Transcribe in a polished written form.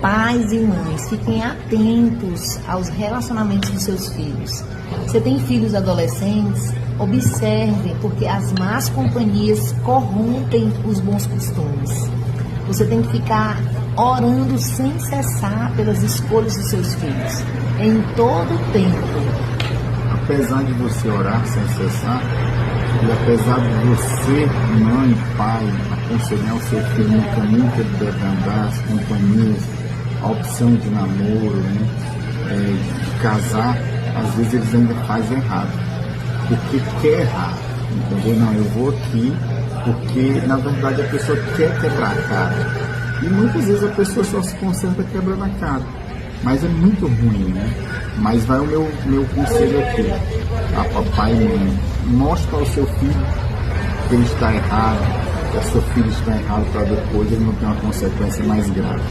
Pais e mães, fiquem atentos aos relacionamentos dos seus filhos. Você tem filhos adolescentes? Observem, porque as más companhias corrompem os bons costumes. Você tem que ficar orando sem cessar pelas escolhas dos seus filhos, em todo o tempo. Apesar de você orar sem cessar, e apesar de você, mãe, pai, aconselhar o seu filho no caminho que ele deve andar, as companhias, a opção de namoro, de casar, às vezes eles ainda fazem errado, porque quer errar, entendeu? Não, eu vou aqui porque, na verdade, a pessoa quer quebrar a cara. E muitas vezes a pessoa só se concentra quebrando a cara. Mas é muito ruim, né? Mas vai o meu conselho aqui, a papai e mãe. Mostra ao seu filho que ele está errado, que o seu filho está errado, para depois ele não ter uma consequência mais grave.